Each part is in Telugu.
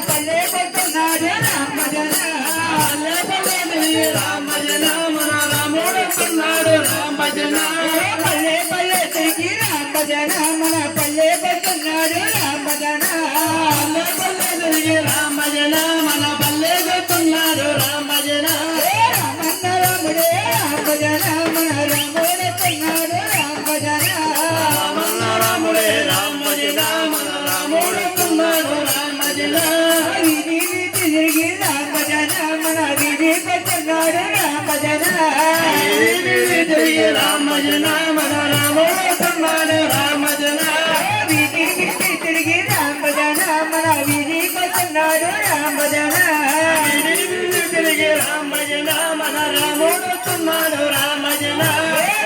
పల్లె పడుతున్నాడు రామ భజన రామ భజన మన రాముడు కొన్నాడు రామ భజన పల్లె పల్లె తిరిగి రామ భజన మన పల్లె పడుతున్నాడు రామ భజన రామ భజన మన పల్లె కొన్నాడు రామ భజన రామన్న రాముడే రామ భజన మన రాముడు కొన్నాడు రామ భజన రామన్న రాముడే రామ భజన మన రాముడు కొన్నాడు రామ భజన వీధి వీధి తిరిగి రామ భజన మన వీధి పడుతున్నాడు రామ భజన రామ భజన మన రాముడు కొన్నాడు రామ భజన వీధి వీధి తిరిగి రామ భజన మన వీధి పడుతున్నాడు రామ భజన తిరిగి రామ భజన మన రాముడు కొన్నాడు రామ భజన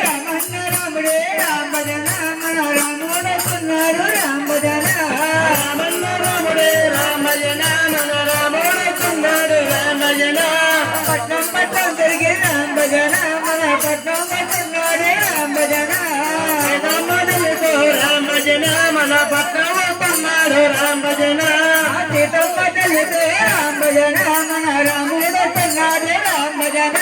రామన్న రాముడే రామ భజన మన రాముడు కొన్నాడు రామ భజన రామన్న రాముడే రామ భజన మన రాముడు కొన్నాడు రామ భజన పట్నం పట్నం తిరిగి రామ భజన మన పట్నం పడుతున్నాడు రామ భజన రామ భజన మన పక్కన కొన్నాడు రామ భజన సీతం పట్టలితే రామ భజన మన రాముడు కొన్నాడు రామ భజన